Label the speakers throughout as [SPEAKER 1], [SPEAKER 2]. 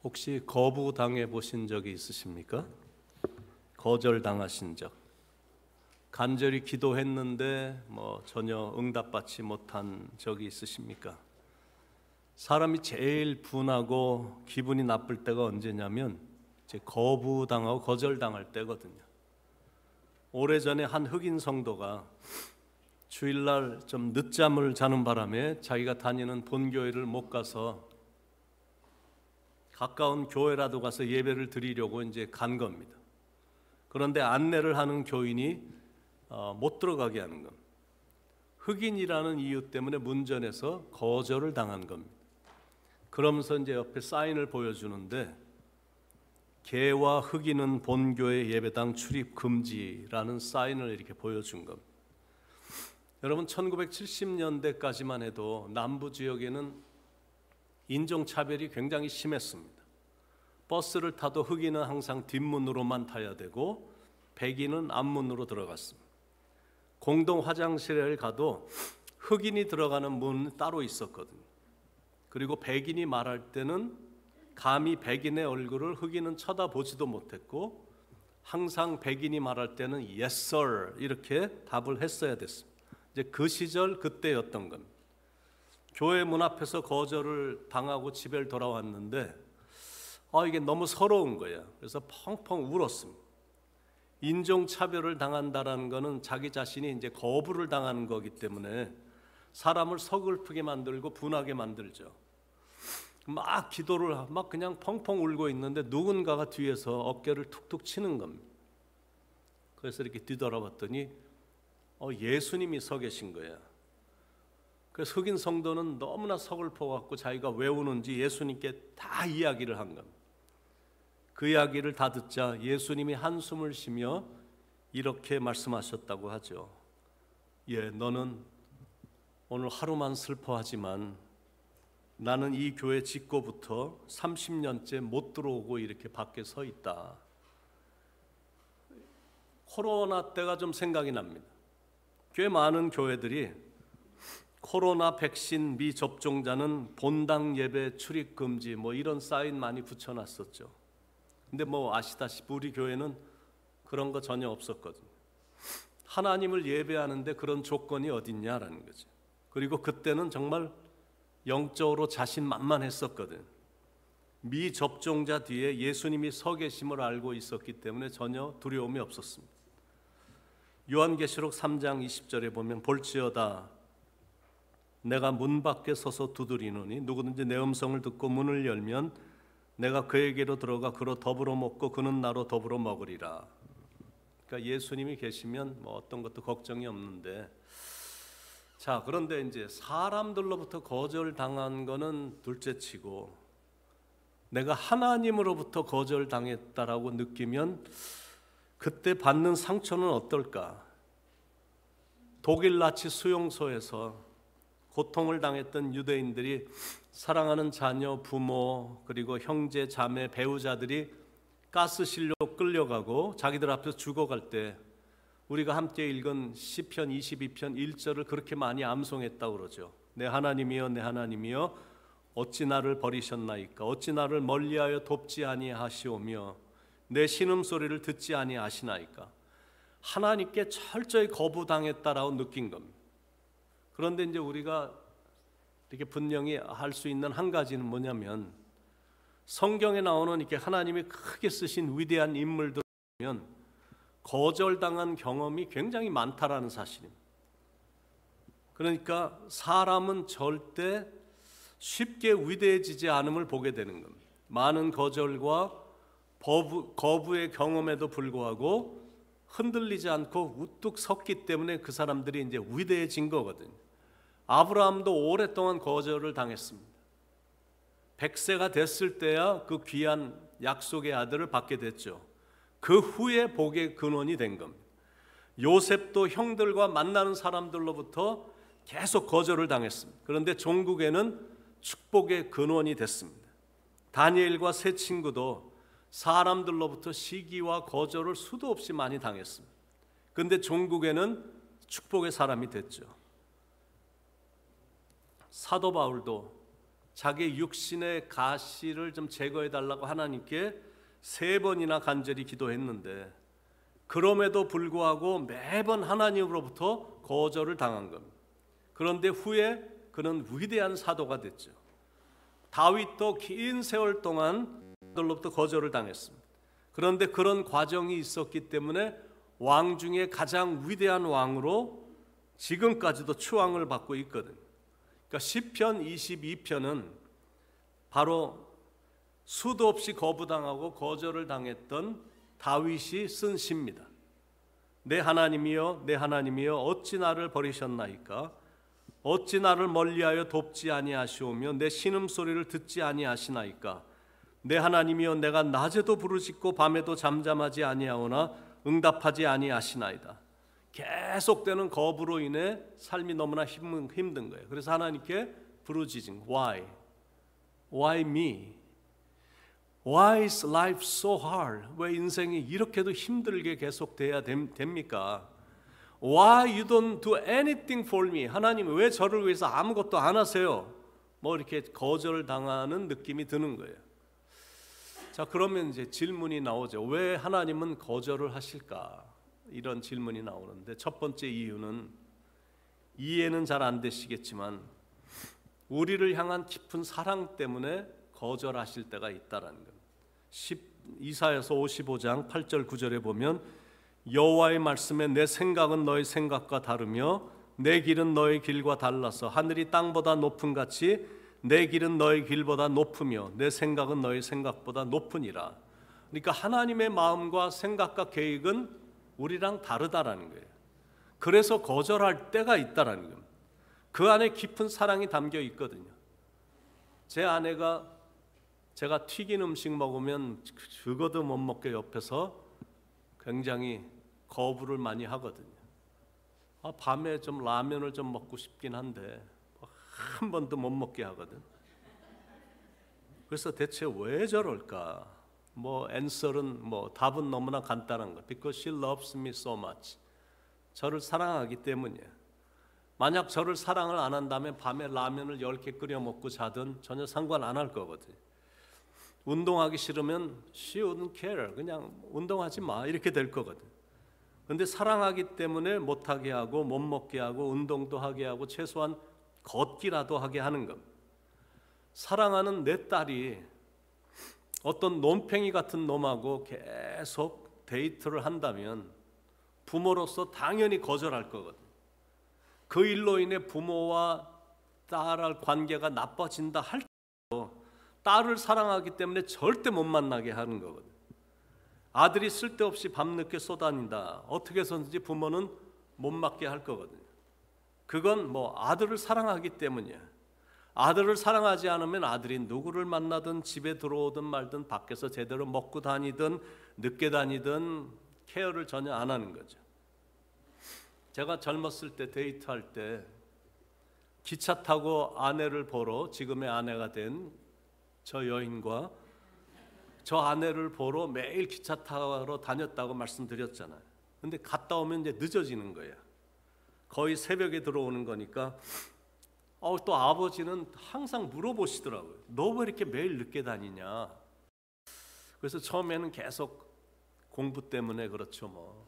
[SPEAKER 1] 혹시 거부당해 보신 적이 있으십니까? 거절당하신 적. 간절히 기도했는데 전혀 응답받지 못한 적이 있으십니까? 사람이 제일 분하고 기분이 나쁠 때가 언제냐면 이제 거부당하고 거절당할 때거든요. 오래전에 한 흑인 성도가 주일날 좀 늦잠을 자는 바람에 자기가 다니는 본교회를 못 가서 가까운 교회라도 가서 예배를 드리려고 이제 간 겁니다. 그런데 안내를 하는 교인이 못 들어가게 하는 겁니다. 흑인이라는 이유 때문에 문전에서 거절을 당한 겁니다. 그러면서 이제 옆에 사인을 보여주는데 개와 흑인은 본교회 예배당 출입 금지라는 사인을 이렇게 보여준 겁니다. 여러분 1970년대까지만 해도 남부 지역에는 인종차별이 굉장히 심했습니다. 버스를 타도 흑인은 항상 뒷문으로만 타야 되고 백인은 앞문으로 들어갔습니다. 공동 화장실에 가도 흑인이 들어가는 문은 따로 있었거든요. 그리고 백인이 말할 때는 감히 백인의 얼굴을 흑인은 쳐다보지도 못했고 항상 백인이 말할 때는 Yes sir 이렇게 답을 했어야 됐습니다. 이제 그 시절 그때였던 겁니다. 교회 문 앞에서 거절을 당하고 집에 돌아왔는데 이게 너무 서러운 거야. 그래서 펑펑 울었습니다. 인종차별을 당한다라는 것은 자기 자신이 이제 거부를 당하는 거기 때문에 사람을 서글프게 만들고 분하게 만들죠. 막 기도를 막 그냥 펑펑 울고 있는데 누군가가 뒤에서 어깨를 툭툭 치는 겁니다. 그래서 이렇게 뒤돌아봤더니 예수님이 서 계신 거야. 그래서 흑인 성도는 너무나 서글퍼갖고 자기가 왜 우는지 예수님께 다 이야기를 한 겁니다. 그 이야기를 다 듣자 예수님이 한숨을 쉬며 이렇게 말씀하셨다고 하죠. 너는 오늘 하루만 슬퍼하지만 나는 이 교회 짓고부터 30년째 못 들어오고 이렇게 밖에 서 있다. 코로나 때가 좀 생각이 납니다. 꽤 많은 교회들이 코로나 백신 미접종자는 본당 예배 출입 금지 이런 사인 많이 붙여놨었죠. 근데 아시다시피 우리 교회는 그런 거 전혀 없었거든요. 하나님을 예배하는데 그런 조건이 어딨냐라는 거죠. 그리고 그때는 정말 영적으로 자신만만했었거든. 미접종자 뒤에 예수님이 서 계심을 알고 있었기 때문에 전혀 두려움이 없었습니다. 요한계시록 3장 20절에 보면 볼지어다 내가 문 밖에 서서 두드리노니 누구든지 내 음성을 듣고 문을 열면 내가 그에게로 들어가 그로 더불어 먹고 그는 나로 더불어 먹으리라. 그러니까 예수님이 계시면 어떤 것도 걱정이 없는데, 자 그런데 이제 사람들로부터 거절당한 거는 둘째치고 내가 하나님으로부터 거절당했다라고 느끼면 그때 받는 상처는 어떨까? 독일 나치 수용소에서 고통을 당했던 유대인들이 사랑하는 자녀, 부모, 그리고 형제, 자매, 배우자들이 가스실로 끌려가고 자기들 앞에서 죽어갈 때 우리가 함께 읽은 시편 22편 1절을 그렇게 많이 암송했다고 그러죠. 내 하나님이여 내 하나님이여 어찌 나를 버리셨나이까? 어찌 나를 멀리하여 돕지 아니하시오며 내 신음소리를 듣지 아니하시나이까? 하나님께 철저히 거부당했다라고 느낀 겁니다. 그런데 이제 우리가 이렇게 분명히 할 수 있는 한 가지는 뭐냐면 성경에 나오는 이렇게 하나님이 크게 쓰신 위대한 인물들을 보면 거절당한 경험이 굉장히 많다라는 사실입니다. 그러니까 사람은 절대 쉽게 위대해지지 않음을 보게 되는 겁니다. 많은 거절과 거부의 경험에도 불구하고 흔들리지 않고 우뚝 섰기 때문에 그 사람들이 이제 위대해진 거거든요. 아브라함도 오랫동안 거절을 당했습니다. 100세가 됐을 때야 그 귀한 약속의 아들을 받게 됐죠. 그 후에 복의 근원이 된 겁니다. 요셉도 형들과 만나는 사람들로부터 계속 거절을 당했습니다. 그런데 종국에는 축복의 근원이 됐습니다. 다니엘과 세 친구도 사람들로부터 시기와 거절을 수도 없이 많이 당했습니다. 그런데 종국에는 축복의 사람이 됐죠. 사도 바울도 자기 육신의 가시를 좀 제거해 달라고 하나님께 3번이나 간절히 기도했는데 그럼에도 불구하고 매번 하나님으로부터 거절을 당한 겁니다. 그런데 후에 그는 위대한 사도가 됐죠. 다윗도 긴 세월 동안 그들로부터 거절을 당했습니다. 그런데 그런 과정이 있었기 때문에 왕 중에 가장 위대한 왕으로 지금까지도 추앙을 받고 있거든요. 그러니까 시편 22편은 바로 수도 없이 거부당하고 거절을 당했던 다윗이 쓴 시입니다. 내 하나님이여 내 하나님이여 어찌 나를 버리셨나이까? 어찌 나를 멀리하여 돕지 아니하시오며 내 신음소리를 듣지 아니하시나이까? 내 하나님이여 내가 낮에도 부르짖고 밤에도 잠잠하지 아니하오나 응답하지 아니하시나이다. 계속되는 거부로 인해 삶이 너무나 힘든 거예요. 그래서 하나님께 부르짖은 Why? Why me? Why is life so hard? 왜 인생이 이렇게도 힘들게 계속돼야 됩니까? Why you don't do anything for me? 하나님 왜 저를 위해서 아무것도 안 하세요? 뭐 이렇게 거절을 당하는 느낌이 드는 거예요. 자, 그러면 이제 질문이 나오죠. 왜 하나님은 거절을 하실까? 이런 질문이 나오는데 첫 번째 이유는 이해는 잘 안 되시겠지만 우리를 향한 깊은 사랑 때문에 거절하실 때가 있다라는 겁니다. 이사야서 55장 8절 9절에 보면 여호와의 말씀에 내 생각은 너의 생각과 다르며 내 길은 너의 길과 달라서 하늘이 땅보다 높음 같이 내 길은 너의 길보다 높으며 내 생각은 너의 생각보다 높으니라. 그러니까 하나님의 마음과 생각과 계획은 우리랑 다르다라는 거예요. 그래서 거절할 때가 있다라는 겁니다. 그 안에 깊은 사랑이 담겨 있거든요. 제 아내가 제가 튀긴 음식 먹으면 죽어도 못 먹게 옆에서 굉장히 거부를 많이 하거든요. 밤에 좀 라면을 좀 먹고 싶긴 한데 한 번도 못 먹게 하거든. 그래서 대체 왜 저럴까? answer는 답은 너무나 간단한 거. Because she loves me so much. 저를 사랑하기 때문이에요. 만약 저를 사랑을 안 한다면 밤에 라면을 10개 끓여 먹고 자든 전혀 상관 안 할 거거든요. 운동하기 싫으면 she wouldn't care. 그냥 운동하지 마. 이렇게 될 거거든. 근데 사랑하기 때문에 못하게 하고 못 먹게 하고 운동도 하게 하고 최소한 걷기라도 하게 하는 겁니다. 사랑하는 내 딸이 어떤 놈팽이 같은 놈하고 계속 데이트를 한다면 부모로서 당연히 거절할 거거든. 그 일로 인해 부모와 딸의 관계가 나빠진다 할지라도 딸을 사랑하기 때문에 절대 못 만나게 하는 거거든. 아들이 쓸데없이 밤늦게 쏘다닌다. 어떻게 해서든지 부모는 못 맞게 할 거거든요. 그건 아들을 사랑하기 때문이야. 아들을 사랑하지 않으면 아들이 누구를 만나든 집에 들어오든 말든 밖에서 제대로 먹고 다니든 늦게 다니든 케어를 전혀 안 하는 거죠. 제가 젊었을 때 데이트할 때 기차 타고 아내를 보러 지금의 아내가 된 저 여인과 저 아내를 보러 매일 기차 타러 다녔다고 말씀드렸잖아요. 근데 갔다 오면 이제 늦어지는 거예요. 거의 새벽에 들어오는 거니까 또 아버지는 항상 물어보시더라고요. 너 왜 이렇게 매일 늦게 다니냐? 그래서 처음에는 계속 공부 때문에 그렇죠.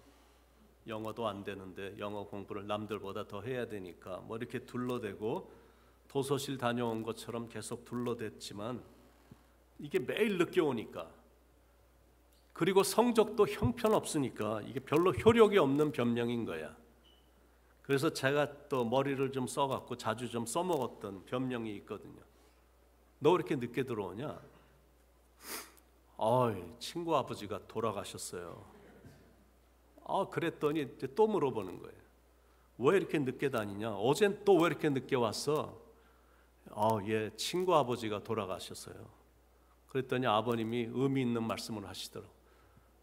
[SPEAKER 1] 영어도 안 되는데 영어 공부를 남들보다 더 해야 되니까 이렇게 둘러대고 도서실 다녀온 것처럼 계속 둘러댔지만 이게 매일 늦게 오니까 그리고 성적도 형편없으니까 이게 별로 효력이 없는 변명인 거야. 그래서 제가 또 머리를 좀 써갖고 자주 좀 써먹었던 변명이 있거든요. 너 왜 이렇게 늦게 들어오냐? 친구 아버지가 돌아가셨어요. 그랬더니 또 물어보는 거예요. 왜 이렇게 늦게 다니냐? 어젠 또 왜 이렇게 늦게 왔어? 예, 친구 아버지가 돌아가셨어요. 그랬더니 아버님이 의미 있는 말씀을 하시더라고요.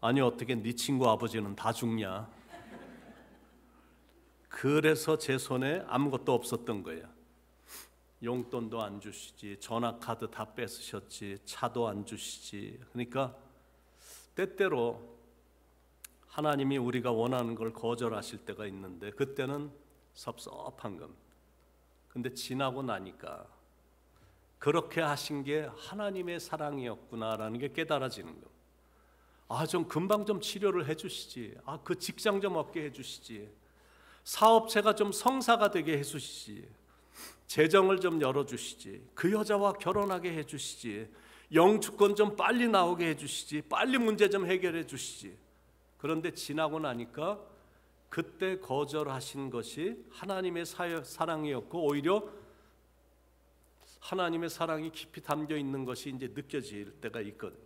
[SPEAKER 1] 아니 어떻게 네 친구 아버지는 다 죽냐? 그래서 제 손에 아무것도 없었던 거예요. 용돈도 안 주시지, 전화카드 다 뺏으셨지, 차도 안 주시지. 그러니까 때때로 하나님이 우리가 원하는 걸 거절하실 때가 있는데 그때는 섭섭한 겁니다. 근데 지나고 나니까 그렇게 하신 게 하나님의 사랑이었구나라는 게 깨달아지는 거. 좀 금방 좀 치료를 해주시지. 그 직장 좀 얻게 해주시지. 사업체가 좀 성사가 되게 해주시지. 재정을 좀 열어주시지. 그 여자와 결혼하게 해주시지. 영주권 좀 빨리 나오게 해주시지. 빨리 문제 좀 해결해 주시지. 그런데 지나고 나니까 그때 거절하신 것이 하나님의 사랑이었고, 오히려 하나님의 사랑이 깊이 담겨 있는 것이 이제 느껴질 때가 있거든요.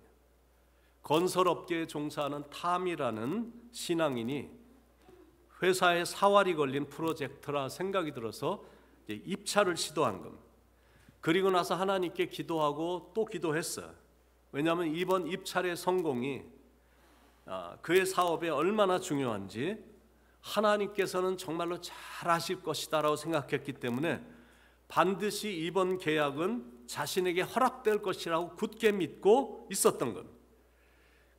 [SPEAKER 1] 건설업계에 종사하는 탐이라는 신앙인이 회사에 사활이 걸린 프로젝트라 생각이 들어서 입찰을 시도한 겁니다. 그리고 나서 하나님께 기도하고 또 기도했어요. 왜냐하면 이번 입찰의 성공이 그의 사업에 얼마나 중요한지 하나님께서는 정말로 잘 아실 것이다라고 생각했기 때문에 반드시 이번 계약은 자신에게 허락될 것이라고 굳게 믿고 있었던 겁니다.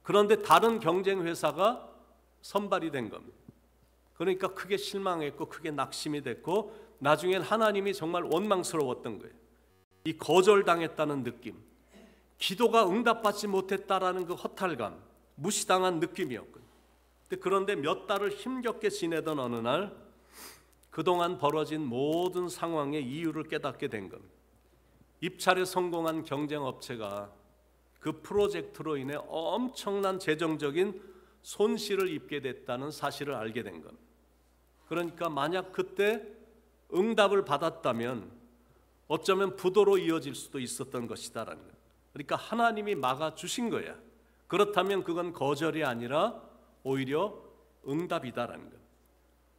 [SPEAKER 1] 그런데 다른 경쟁 회사가 선발이 된 겁니다. 그러니까 크게 실망했고 크게 낙심이 됐고, 나중엔 하나님이 정말 원망스러웠던 거예요. 이 거절당했다는 느낌, 기도가 응답받지 못했다라는 그 허탈감, 무시당한 느낌이었거든요. 그런데 몇 달을 힘겹게 지내던 어느 날 그동안 벌어진 모든 상황의 이유를 깨닫게 된 겁니다. 입찰에 성공한 경쟁업체가 그 프로젝트로 인해 엄청난 재정적인 손실을 입게 됐다는 사실을 알게 된 겁니다. 그러니까 만약 그때 응답을 받았다면 어쩌면 부도로 이어질 수도 있었던 것이다라는 거예요. 그러니까 하나님이 막아주신 거야. 그렇다면 그건 거절이 아니라 오히려 응답이다라는 거예요.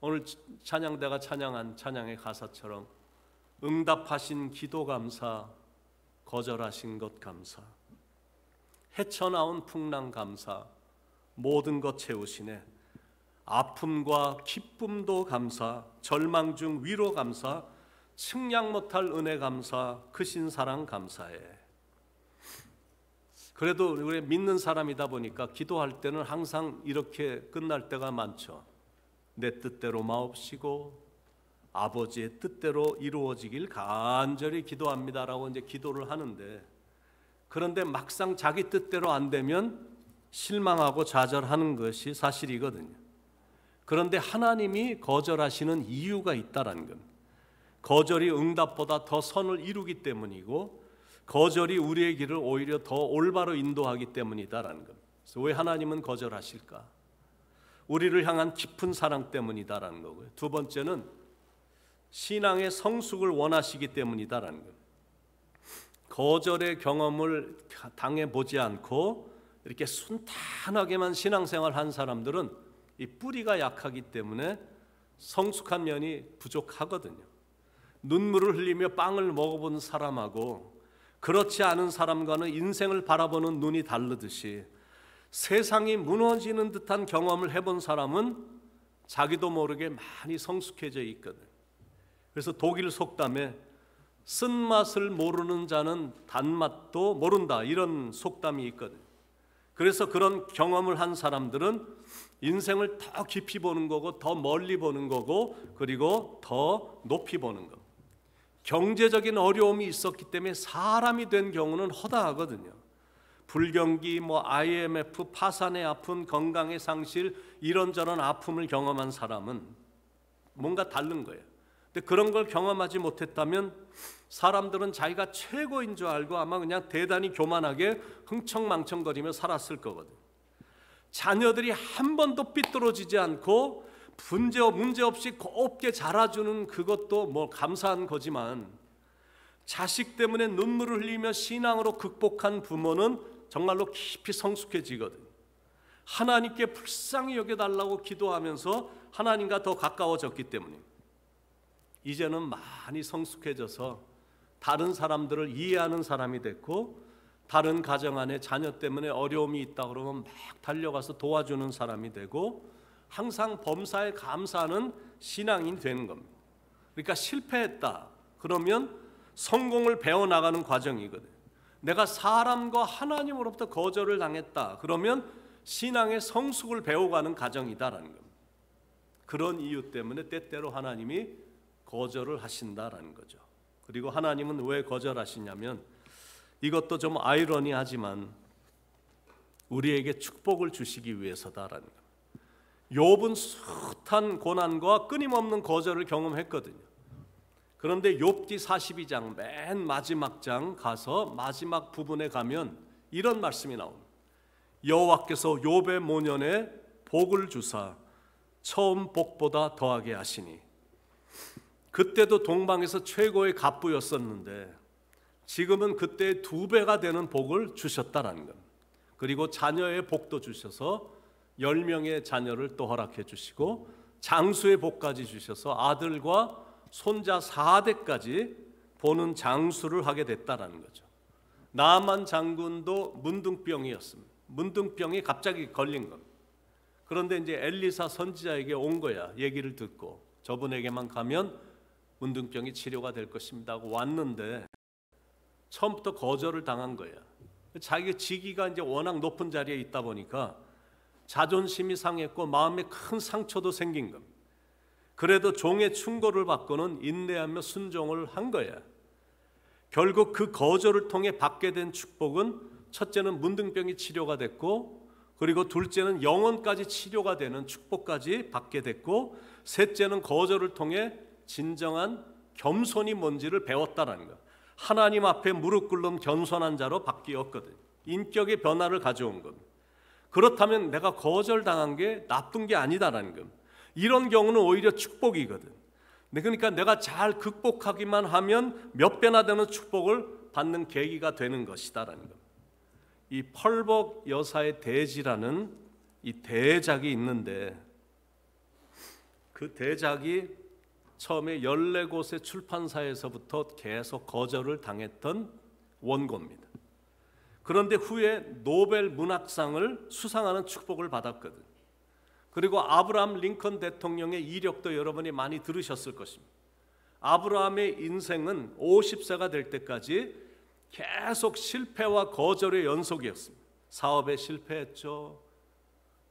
[SPEAKER 1] 오늘 찬양대가 찬양한 찬양의 가사처럼 응답하신 기도 감사, 거절하신 것 감사, 헤쳐나온 풍랑 감사, 모든 것 채우시네. 아픔과 기쁨도 감사, 절망 중 위로 감사, 측량 못할 은혜 감사, 크신 사랑 감사해. 그래도 우리 믿는 사람이다 보니까 기도할 때는 항상 이렇게 끝날 때가 많죠. 내 뜻대로 마옵시고 아버지의 뜻대로 이루어지길 간절히 기도합니다라고 이제 기도를 하는데, 그런데 막상 자기 뜻대로 안 되면 실망하고 좌절하는 것이 사실이거든요. 그런데 하나님이 거절하시는 이유가 있다라는 겁니다. 거절이 응답보다 더 선을 이루기 때문이고, 거절이 우리의 길을 오히려 더 올바로 인도하기 때문이다라는 겁니다. 그래서 왜 하나님은 거절하실까? 우리를 향한 깊은 사랑 때문이다라는 거고요. 두 번째는 신앙의 성숙을 원하시기 때문이다라는 겁니다. 거절의 경험을 당해보지 않고 이렇게 순탄하게만 신앙생활 한 사람들은 이 뿌리가 약하기 때문에 성숙한 면이 부족하거든요. 눈물을 흘리며 빵을 먹어본 사람하고 그렇지 않은 사람과는 인생을 바라보는 눈이 다르듯이 세상이 무너지는 듯한 경험을 해본 사람은 자기도 모르게 많이 성숙해져 있거든요. 그래서 독일 속담에 쓴맛을 모르는 자는 단맛도 모른다, 이런 속담이 있거든요. 그래서 그런 경험을 한 사람들은 인생을 더 깊이 보는 거고 더 멀리 보는 거고 그리고 더 높이 보는 거. 경제적인 어려움이 있었기 때문에 사람이 된 경우는 허다하거든요. 불경기, IMF, 파산의 아픔, 건강의 상실, 이런저런 아픔을 경험한 사람은 뭔가 다른 거예요. 근데 그런 걸 경험하지 못했다면 사람들은 자기가 최고인 줄 알고 아마 그냥 대단히 교만하게 흥청망청거리며 살았을 거거든요. 자녀들이 한 번도 삐뚤어지지 않고 문제 없이 곱게 자라주는 그것도 감사한 거지만, 자식 때문에 눈물을 흘리며 신앙으로 극복한 부모는 정말로 깊이 성숙해지거든요. 하나님께 불쌍히 여겨달라고 기도하면서 하나님과 더 가까워졌기 때문입니다. 이제는 많이 성숙해져서 다른 사람들을 이해하는 사람이 됐고, 다른 가정 안에 자녀 때문에 어려움이 있다 그러면 막 달려가서 도와주는 사람이 되고, 항상 범사에 감사하는 신앙인이 되는 겁니다. 그러니까 실패했다 그러면 성공을 배워나가는 과정이거든요. 내가 사람과 하나님으로부터 거절을 당했다 그러면 신앙의 성숙을 배워가는 과정이다라는 겁니다. 그런 이유 때문에 때때로 하나님이 거절을 하신다라는 거죠. 그리고 하나님은 왜 거절하시냐면 이것도 좀 아이러니하지만 우리에게 축복을 주시기 위해서다라는 겁니다. 욥은 숱한 고난과 끊임없는 거절을 경험했거든요. 그런데 욥기 42장 맨 마지막 장 가서 마지막 부분에 가면 이런 말씀이 나옵니다. 여호와께서 욥의 모년에 복을 주사 처음 복보다 더하게 하시니, 그때도 동방에서 최고의 갑부였었는데 지금은 그때의 2배가 되는 복을 주셨다라는 겁니다. 그리고 자녀의 복도 주셔서 10명의 자녀를 또 허락해 주시고 장수의 복까지 주셔서 아들과 손자 4대까지 보는 장수를 하게 됐다라는 거죠. 나만 장군도 문둥병이었습니다. 문둥병이 갑자기 걸린 겁니다. 그런데 이제 엘리사 선지자에게 온 거야. 얘기를 듣고 저분에게만 가면 문둥병이 치료가 될 것입니다 하고 왔는데 처음부터 거절을 당한 거야. 자기 직위가 이제 워낙 높은 자리에 있다 보니까 자존심이 상했고 마음에 큰 상처도 생긴 겁니다. 그래도 종의 충고를 받고는 인내하며 순종을 한 거야. 결국 그 거절을 통해 받게 된 축복은 첫째는 문둥병이 치료가 됐고, 그리고 둘째는 영혼까지 치료가 되는 축복까지 받게 됐고, 셋째는 거절을 통해 진정한 겸손이 뭔지를 배웠다라는 거. 하나님 앞에 무릎 꿇는 겸손한 자로 바뀌었거든. 인격의 변화를 가져온 겁니다. 그렇다면 내가 거절당한 게 나쁜 게 아니다라는 겁니다. 이런 경우는 오히려 축복이거든. 그러니까 내가 잘 극복하기만 하면 몇 배나 되는 축복을 받는 계기가 되는 것이다라는 겁니다. 이 펄벅 여사의 대지라는 이 대작이 있는데 그 대작이 처음에 14곳의 출판사에서부터 계속 거절을 당했던 원고입니다. 그런데 후에 노벨 문학상을 수상하는 축복을 받았거든. 그리고 아브라함 링컨 대통령의 이력도 여러분이 많이 들으셨을 것입니다. 아브라함의 인생은 50세가 될 때까지 계속 실패와 거절의 연속이었습니다. 사업에 실패했죠.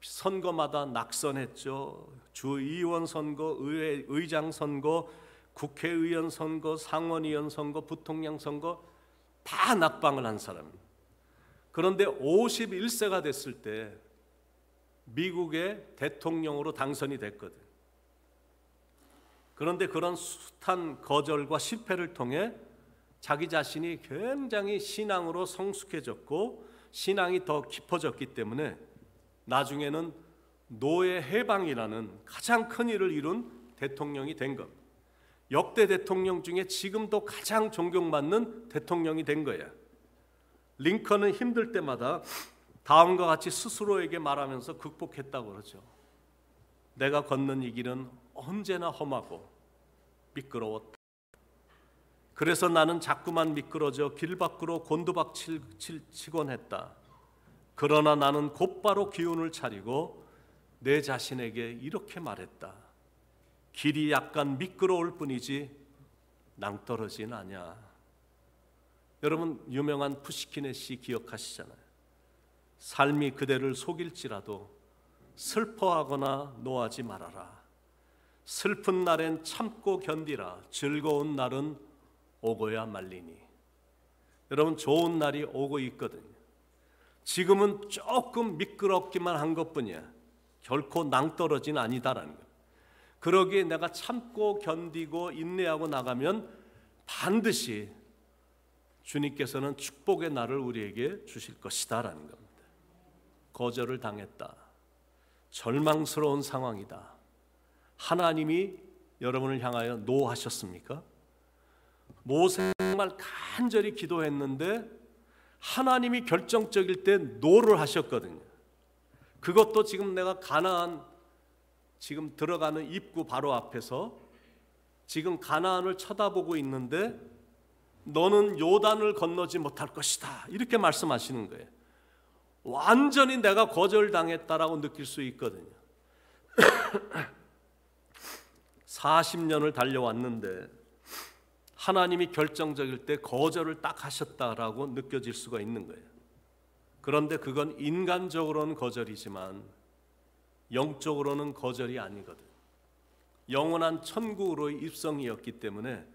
[SPEAKER 1] 선거마다 낙선했죠. 주의원 선거, 의장 선거, 국회의원 선거, 상원의원 선거, 부통령 선거 다 낙방을 한 사람입니다. 그런데 51세가 됐을 때 미국의 대통령으로 당선이 됐거든. 그런데 그런 숱한 거절과 실패를 통해 자기 자신이 굉장히 신앙으로 성숙해졌고 신앙이 더 깊어졌기 때문에 나중에는 노예 해방이라는 가장 큰 일을 이룬 대통령이 된 겁니다. 역대 대통령 중에 지금도 가장 존경받는 대통령이 된 거야. 링컨은 힘들 때마다 다음과 같이 스스로에게 말하면서 극복했다고 그러죠. 내가 걷는 이 길은 언제나 험하고 미끄러웠다. 그래서 나는 자꾸만 미끄러져 길 밖으로 곤두박치곤 했다. 그러나 나는 곧바로 기운을 차리고 내 자신에게 이렇게 말했다. 길이 약간 미끄러울 뿐이지 낭떠러진 않냐. 여러분 유명한 푸시킨의 시 기억하시잖아요. 삶이 그대를 속일지라도 슬퍼하거나 노하지 말아라. 슬픈 날엔 참고 견디라. 즐거운 날은 오고야 말리니. 여러분 좋은 날이 오고 있거든요. 지금은 조금 미끄럽기만 한 것뿐이야. 결코 낭떠러진 아니다라는 거예요. 그러기에 내가 참고 견디고 인내하고 나가면 반드시 주님께서는 축복의 날을 우리에게 주실 것이다라는 겁니다. 거절을 당했다. 절망스러운 상황이다. 하나님이 여러분을 향하여 노하셨습니까? 모세 정말 간절히 기도했는데 하나님이 결정적일 때 노를 하셨거든요. 그것도 지금 내가 가나안 지금 들어가는 입구 바로 앞에서 지금 가나안을 쳐다보고 있는데 너는 요단을 건너지 못할 것이다. 이렇게 말씀하시는 거예요. 완전히 내가 거절당했다라고 느낄 수 있거든요. 40년을 달려왔는데 하나님이 결정적일 때 거절을 딱 하셨다라고 느껴질 수가 있는 거예요. 그런데 그건 인간적으로는 거절이지만 영적으로는 거절이 아니거든. 영원한 천국으로의 입성이었기 때문에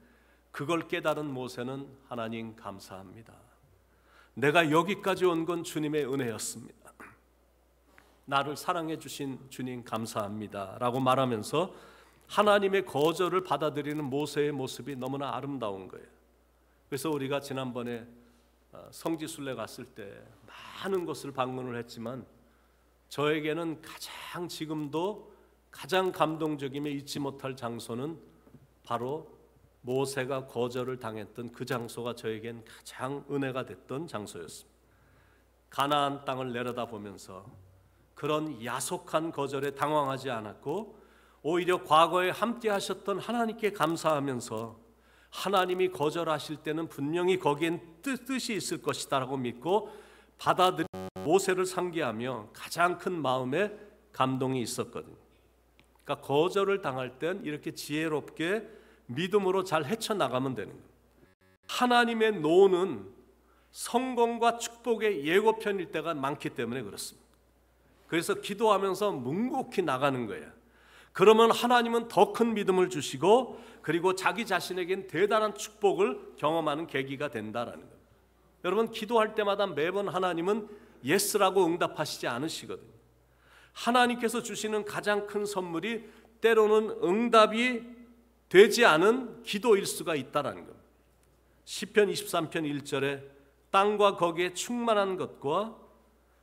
[SPEAKER 1] 그걸 깨달은 모세는 하나님 감사합니다. 내가 여기까지 온 건 주님의 은혜였습니다. 나를 사랑해 주신 주님 감사합니다 라고 말하면서 하나님의 거절을 받아들이는 모세의 모습이 너무나 아름다운 거예요. 그래서 우리가 지난번에 성지순례 갔을 때 많은 곳을 방문을 했지만 저에게는 지금도 가장 감동적이며 잊지 못할 장소는 바로 모세가 거절을 당했던 그 장소가 저에겐 가장 은혜가 됐던 장소였습니다. 가나안 땅을 내려다보면서 그런 야속한 거절에 당황하지 않았고 오히려 과거에 함께 하셨던 하나님께 감사하면서 하나님이 거절하실 때는 분명히 거기엔 뜻이 있을 것이다 라고 믿고 받아들인 모세를 상기하며 가장 큰 마음의 감동이 있었거든요. 그러니까 거절을 당할 땐 이렇게 지혜롭게 믿음으로 잘 헤쳐나가면 되는 거예요. 하나님의 노는 성공과 축복의 예고편일 때가 많기 때문에 그렇습니다. 그래서 기도하면서 묵묵히 나가는 거예요. 그러면 하나님은 더 큰 믿음을 주시고 그리고 자기 자신에겐 대단한 축복을 경험하는 계기가 된다라는 거예요. 여러분 기도할 때마다 매번 하나님은 예스라고 응답하시지 않으시거든요. 하나님께서 주시는 가장 큰 선물이 때로는 응답이 되지 않은 기도일 수가 있다라는 겁니다. 시편 23편 1절에 땅과 거기에 충만한 것과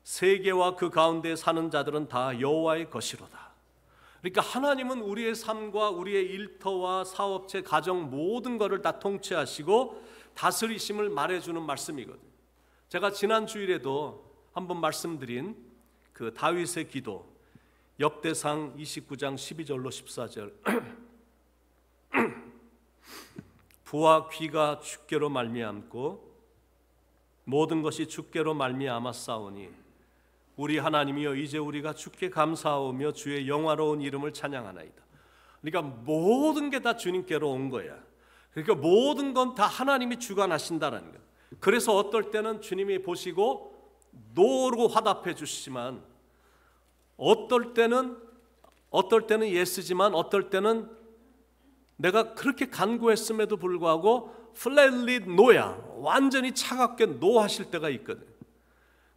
[SPEAKER 1] 세계와 그 가운데 사는 자들은 다 여호와의 것이로다. 그러니까 하나님은 우리의 삶과 우리의 일터와 사업체, 가정 모든 것을 다 통치하시고 다스리심을 말해주는 말씀이거든요. 제가 지난 주일에도 한번 말씀드린 그 다윗의 기도 역대상 29장 12절로 14절 부와 귀가 주께로 말미암고 모든 것이 주께로 말미암아 싸우니 우리 하나님이여 이제 우리가 주께 감사하오며 주의 영화로운 이름을 찬양하나이다. 그러니까 모든 게 다 주님께로 온 거야. 그러니까 모든 건 다 하나님이 주관하신다는 거야. 그래서 어떨 때는 주님이 보시고 노로 화답해 주시지만 어떨 때는 예스지만 어떨 때는 내가 그렇게 간구했음에도 불구하고 플랫리 노야, 완전히 차갑게 노하실 때가 있거든.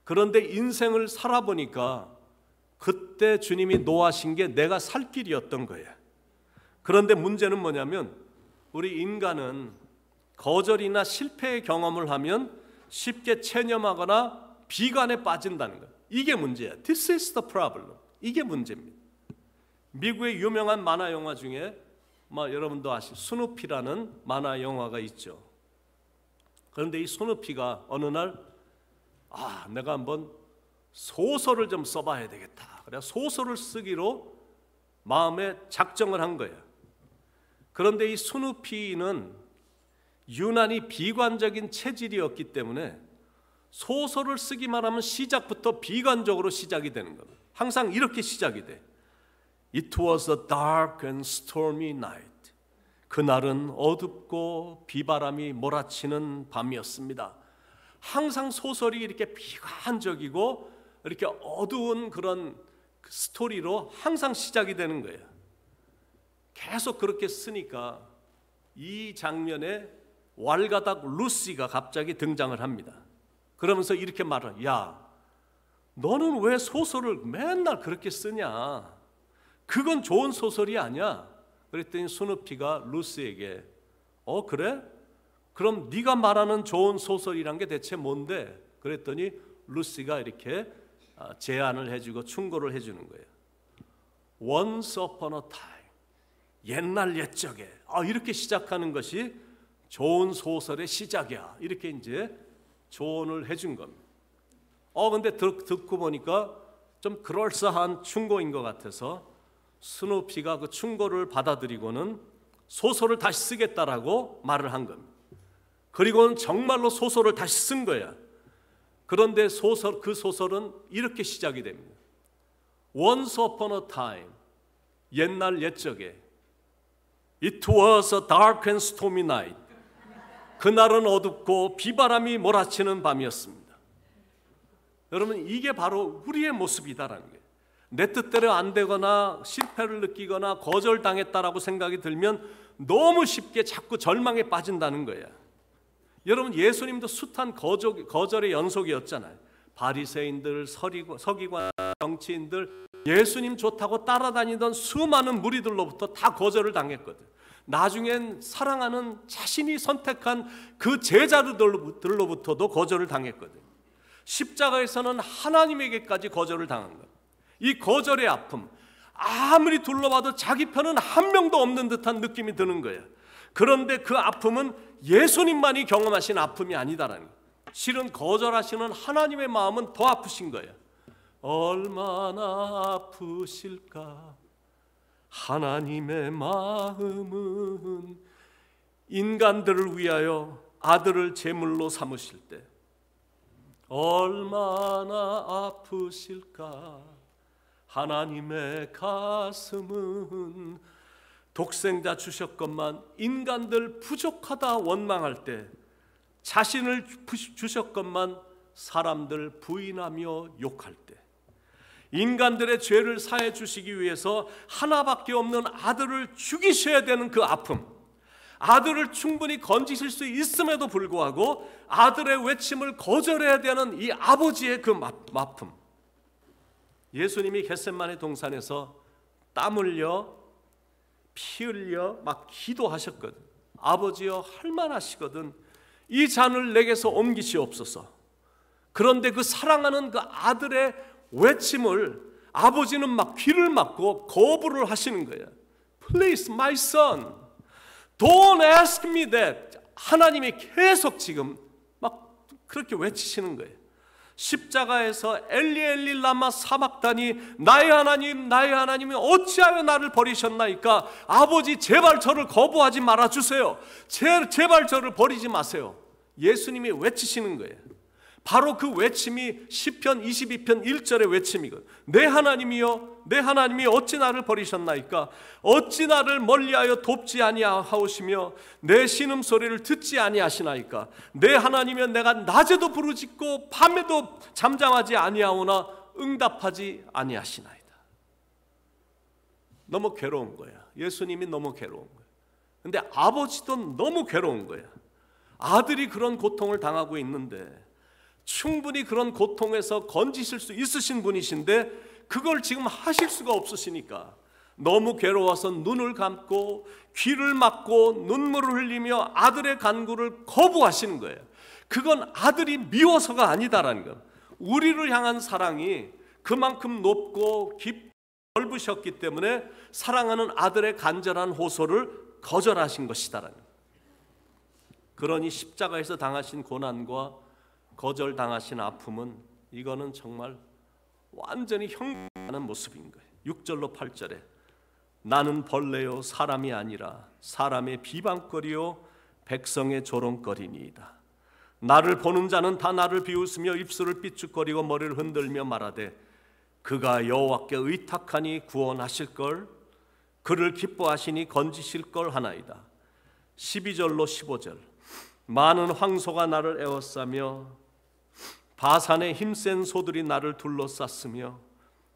[SPEAKER 1] 그런데 인생을 살아보니까 그때 주님이 노하신 게 내가 살 길이었던 거야. 그런데 문제는 뭐냐면 우리 인간은 거절이나 실패의 경험을 하면 쉽게 체념하거나 비관에 빠진다는 거야. 이게 문제야. This is the problem. 이게 문제입니다. 미국의 유명한 만화 영화 중에 여러분도 아시죠? 스누피라는 만화 영화가 있죠. 그런데 이 스누피가 어느 날 내가 한번 소설을 좀 써봐야 되겠다. 그래 소설을 쓰기로 마음에 작정을 한 거예요. 그런데 이 스누피는 유난히 비관적인 체질이었기 때문에 소설을 쓰기만 하면 시작부터 비관적으로 시작이 되는 겁니다. 항상 이렇게 시작이 돼. It was a dark and stormy night. 그날은 어둡고 비바람이 몰아치는 밤이었습니다. 항상 소설이 이렇게 비관적이고 이렇게 어두운 그런 스토리로 항상 시작이 되는 거예요. 계속 그렇게 쓰니까 이 장면에 왈가닥 루시가 갑자기 등장을 합니다. 그러면서 이렇게 말을 야, 너는 왜 소설을 맨날 그렇게 쓰냐? 그건 좋은 소설이 아니야. 그랬더니 스누피가 루시에게 그래? 그럼 네가 말하는 좋은 소설이란 게 대체 뭔데? 그랬더니 루시가 이렇게 제안을 해주고 충고를 해주는 거예요. Once upon a time, 옛날 옛적에 이렇게 시작하는 것이 좋은 소설의 시작이야. 이렇게 이제 조언을 해준 겁니다. 근데 듣고 보니까 좀 그럴싸한 충고인 것 같아서 스누피가 그 충고를 받아들이고는 소설을 다시 쓰겠다라고 말을 한 겁니다. 그리고는 정말로 소설을 다시 쓴 거야. 그런데 그 소설은 이렇게 시작이 됩니다. Once upon a time, 옛날 옛적에 It was a dark and stormy night. 그날은 어둡고 비바람이 몰아치는 밤이었습니다. 여러분 이게 바로 우리의 모습이다라는 거예요. 내 뜻대로 안 되거나 실패를 느끼거나 거절당했다라고 생각이 들면 너무 쉽게 자꾸 절망에 빠진다는 거예요. 여러분, 예수님도 숱한 거절의 연속이었잖아요. 바리새인들, 서기관, 정치인들, 예수님 좋다고 따라다니던 수많은 무리들로부터 다 거절을 당했거든. 나중엔 사랑하는 자신이 선택한 그 제자들로부터도 거절을 당했거든. 십자가에서는 하나님에게까지 거절을 당한 거예요. 이 거절의 아픔, 아무리 둘러봐도 자기 편은 한 명도 없는 듯한 느낌이 드는 거예요. 그런데 그 아픔은 예수님만이 경험하신 아픔이 아니다라는 거예요. 실은 거절하시는 하나님의 마음은 더 아프신 거예요. 얼마나 아프실까. 하나님의 마음은 인간들을 위하여 아들을 제물로 삼으실 때 얼마나 아프실까. 하나님의 가슴은 독생자 주셨건만 인간들 부족하다 원망할 때, 자신을 주셨건만 사람들 부인하며 욕할 때, 인간들의 죄를 사해 주시기 위해서 하나밖에 없는 아들을 죽이셔야 되는 그 아픔, 아들을 충분히 건지실 수 있음에도 불구하고 아들의 외침을 거절해야 되는 이 아버지의 그 아픔. 예수님이 겟세마네 동산에서 땀 흘려 피 흘려 막 기도하셨거든. 아버지여, 할만하시거든 이 잔을 내게서 옮기시옵소서. 그런데 그 사랑하는 그 아들의 외침을 아버지는 막 귀를 막고 거부를 하시는 거예요. Please, my son, don't ask me that. 하나님이 계속 지금 막 그렇게 외치시는 거예요. 십자가에서 엘리 엘리 라마 사박다니, 나의 하나님 나의 하나님이 어찌하여 나를 버리셨나이까. 아버지, 제발 저를 거부하지 말아주세요. 제발 저를 버리지 마세요. 예수님이 외치시는 거예요. 바로 그 외침이 시편 22편 1절의 외침이거든. 내 하나님이여, 내 하나님이 어찌 나를 버리셨나이까. 어찌 나를 멀리하여 돕지 아니하오시며 내 신음소리를 듣지 아니하시나이까. 내 하나님이여, 내가 낮에도 부르짖고 밤에도 잠잠하지 아니하오나 응답하지 아니하시나이다. 너무 괴로운 거야. 예수님이 너무 괴로운 거야. 근데 아버지도 너무 괴로운 거야. 아들이 그런 고통을 당하고 있는데 충분히 그런 고통에서 건지실 수 있으신 분이신데 그걸 지금 하실 수가 없으시니까 너무 괴로워서 눈을 감고 귀를 막고 눈물을 흘리며 아들의 간구를 거부하시는 거예요. 그건 아들이 미워서가 아니다라는 거예요. 우리를 향한 사랑이 그만큼 높고 깊고 넓으셨기 때문에 사랑하는 아들의 간절한 호소를 거절하신 것이다라는 거예요. 그러니 십자가에서 당하신 고난과 거절당하신 아픔은 이거는 정말 완전히 형통하는 모습인 거예요. 6절로 8절에 나는 벌레요 사람이 아니라 사람의 비방거리요 백성의 조롱거리니이다. 나를 보는 자는 다 나를 비웃으며 입술을 삐죽거리고 머리를 흔들며 말하되 그가 여호와께 의탁하니 구원하실걸, 그를 기뻐하시니 건지실걸 하나이다. 12절로 15절 많은 황소가 나를 에워싸며 바산의 힘센 소들이 나를 둘러쌌으며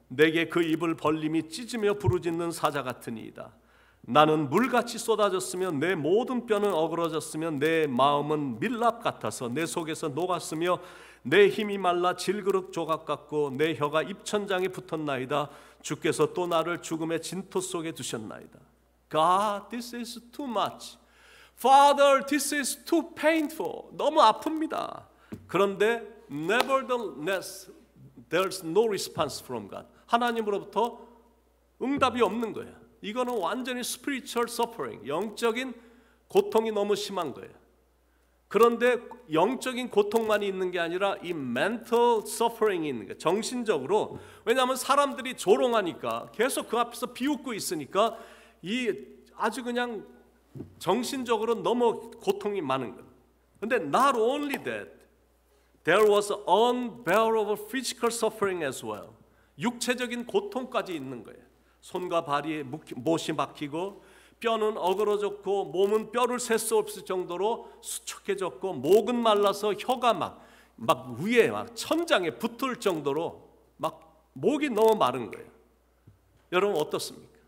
[SPEAKER 1] 내게 그 입을 벌림이 찢으며 부르짖는 사자 같으니이다. 나는 물같이 쏟아졌으며 내 모든 뼈는 어그러졌으며 내 마음은 밀랍 같아서 내 속에서 녹았으며 내 힘이 말라 질그릇 조각 같고 내 혀가 입천장에 붙었나이다. 주께서 또 나를 죽음의 진토 속에 두셨나이다. God, this is too much. Father, this is too painful. 너무 아픕니다. 그런데 nevertheless, there's no response from God. 하나님으로부터 응답이 없는 거예요. 이거는 완전히 spiritual suffering, 영적인 고통이 너무 심한 거예요. 그런데 영적인 고통만이 있는 게 아니라 이 mental suffering이 있는 거예요. 정신적으로. 왜냐하면 사람들이 조롱하니까 계속 그 앞에서 비웃고 있으니까 이 아주 그냥 정신적으로 너무 고통이 많은 거예요. 근데 not only that, there was unbearable physical suffering as well. 육체적인 고통까지 있는 거예요. 손과 발이 못이 막히고 뼈는 어그러졌고 몸은 뼈를 셀 수 없을 정도로 수척해졌고 목은 말라서 혀가 막 위에 막 천장에 붙을 정도로 막 목이 너무 마른 거예요. 여러분 어떻습니까?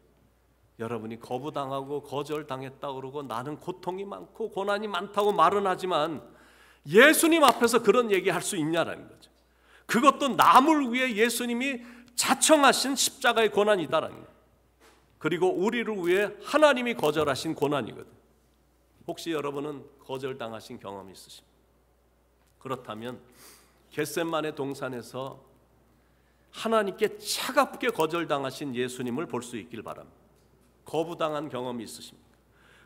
[SPEAKER 1] 여러분이 거부당하고 거절당했다 그러고 나는 고통이 많고 고난이 많다고 말은 하지만 예수님 앞에서 그런 얘기할 수 있냐라는 거죠. 그것도 남을 위해 예수님이 자청하신 십자가의 고난이다라는 거예요. 그리고 우리를 위해 하나님이 거절하신 고난이거든. 혹시 여러분은 거절당하신 경험이 있으십니까? 그렇다면 겟세마네 동산에서 하나님께 차갑게 거절당하신 예수님을 볼 수 있길 바랍니다. 거부당한 경험이 있으십니까?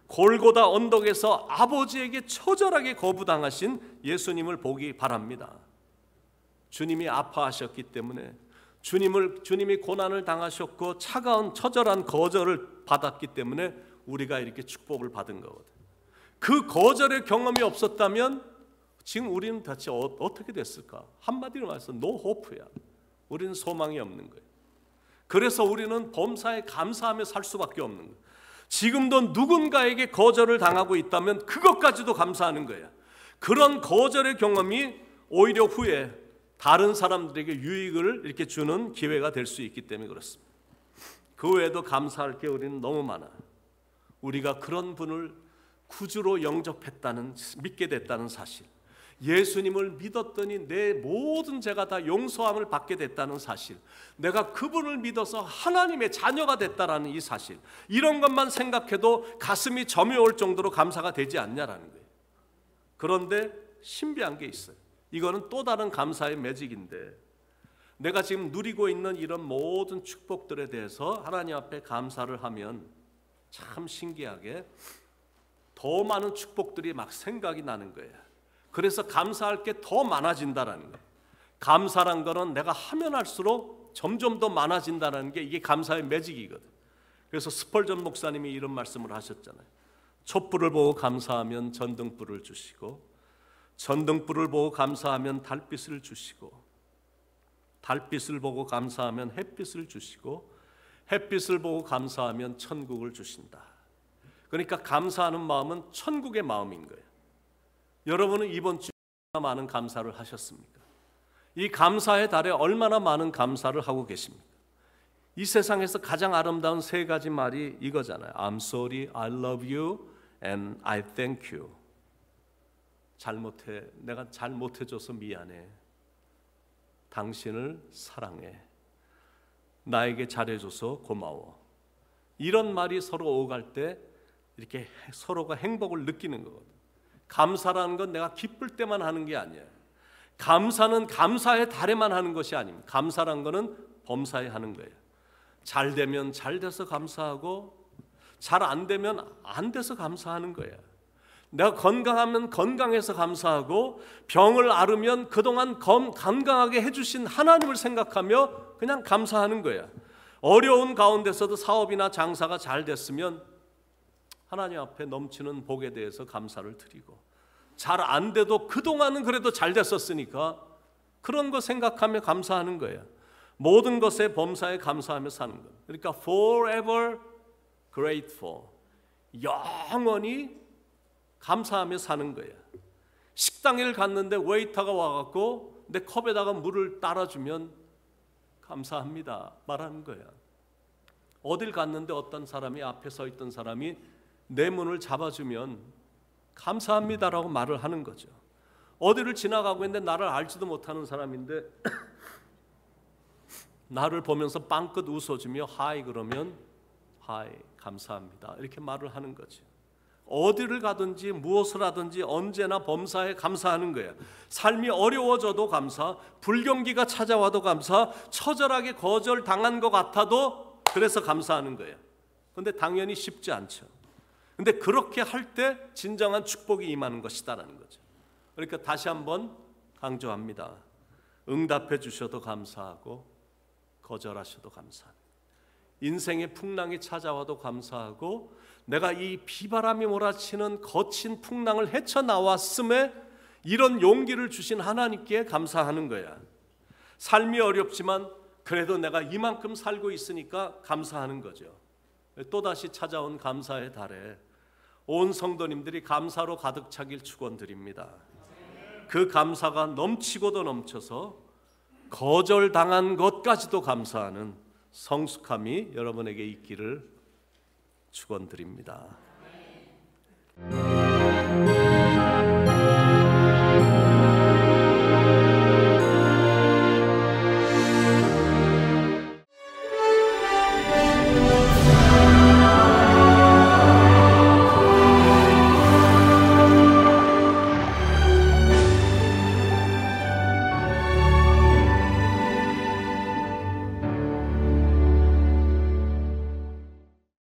[SPEAKER 1] 골고다 언덕에서 아버지에게 처절하게 거부당하신 예수님을 보기 바랍니다. 주님이 아파하셨기 때문에 주님이 고난을 당하셨고 차가운 처절한 거절을 받았기 때문에 우리가 이렇게 축복을 받은 거거든. 그 거절의 경험이 없었다면 지금 우리는 대체 어떻게 됐을까? 한마디로 말해서 no hope야. 우리는 소망이 없는 거예요. 그래서 우리는 범사에 감사하며 살 수밖에 없는 거예요. 지금도 누군가에게 거절을 당하고 있다면 그것까지도 감사하는 거야. 그런 거절의 경험이 오히려 후에 다른 사람들에게 유익을 이렇게 주는 기회가 될 수 있기 때문에 그렇습니다. 그 외에도 감사할 게 우리는 너무 많아. 우리가 그런 분을 구주로 영접했다는, 믿게 됐다는 사실, 예수님을 믿었더니 내 모든 죄가 다 용서함을 받게 됐다는 사실, 내가 그분을 믿어서 하나님의 자녀가 됐다라는 이 사실, 이런 것만 생각해도 가슴이 점이 올 정도로 감사가 되지 않냐라는 거예요. 그런데 신비한 게 있어요. 이거는 또 다른 감사의 매직인데, 내가 지금 누리고 있는 이런 모든 축복들에 대해서 하나님 앞에 감사를 하면 참 신기하게 더 많은 축복들이 막 생각이 나는 거예요. 그래서 감사할 게 더 많아진다라는 거예요. 감사란 거는 내가 하면 할수록 점점 더 많아진다는 게 이게 감사의 매직이거든. 그래서 스펄전 목사님이 이런 말씀을 하셨잖아요. 촛불을 보고 감사하면 전등불을 주시고, 전등불을 보고 감사하면 달빛을 주시고, 달빛을 보고 감사하면 햇빛을 주시고, 햇빛을 보고 감사하면 천국을 주신다. 그러니까 감사하는 마음은 천국의 마음인 거예요. 여러분은 이번 주에 얼마나 많은 감사를 하셨습니까? 이 감사의 달에 얼마나 많은 감사를 하고 계십니까? 이 세상에서 가장 아름다운 세 가지 말이 이거잖아요. I'm sorry, I love you, and I thank you. 내가 잘못해줘서 미안해. 당신을 사랑해. 나에게 잘해줘서 고마워. 이런 말이 서로 오갈 때 이렇게 서로가 행복을 느끼는 거거든. 감사라는 건 내가 기쁠 때만 하는 게 아니에요. 감사는 감사의 달에만 하는 것이 아닙니다. 감사란 거는 범사에 하는 거예요. 잘 되면 잘 돼서 감사하고, 잘 안 되면 안 돼서 감사하는 거예요. 내가 건강하면 건강해서 감사하고, 병을 앓으면 그동안 건강하게 해주신 하나님을 생각하며 그냥 감사하는 거예요. 어려운 가운데서도 사업이나 장사가 잘 됐으면 하나님 앞에 넘치는 복에 대해서 감사를 드리고, 잘 안 돼도 그동안은 그래도 잘 됐었으니까 그런 거 생각하며 감사하는 거예요. 모든 것에 범사에 감사하며 사는 것. 그러니까 forever grateful, 영원히 감사하며 사는 거예요. 식당에 갔는데 웨이터가 와갖고 내 컵에다가 물을 따라주면 감사합니다 말하는 거야. 어딜 갔는데 어떤 사람이, 앞에 서 있던 사람이 내 문을 잡아주면 감사합니다라고 말을 하는 거죠. 어디를 지나가고 있는데 나를 알지도 못하는 사람인데 나를 보면서 빵긋 웃어주며 하이 그러면 하이 감사합니다 이렇게 말을 하는 거죠. 어디를 가든지 무엇을 하든지 언제나 범사에 감사하는 거예요. 삶이 어려워져도 감사, 불경기가 찾아와도 감사, 처절하게 거절당한 것 같아도 그래서 감사하는 거예요. 그런데 당연히 쉽지 않죠. 근데 그렇게 할 때 진정한 축복이 임하는 것이다라는 거죠. 그러니까 다시 한번 강조합니다. 응답해 주셔도 감사하고 거절하셔도 감사합니다. 인생의 풍랑이 찾아와도 감사하고, 내가 이 비바람이 몰아치는 거친 풍랑을 헤쳐나왔음에 이런 용기를 주신 하나님께 감사하는 거야. 삶이 어렵지만 그래도 내가 이만큼 살고 있으니까 감사하는 거죠. 또다시 찾아온 감사의 달에 온 성도님들이 감사로 가득 차길 축원드립니다. 그 감사가 넘치고도 넘쳐서 거절당한 것까지도 감사하는 성숙함이 여러분에게 있기를 축원드립니다.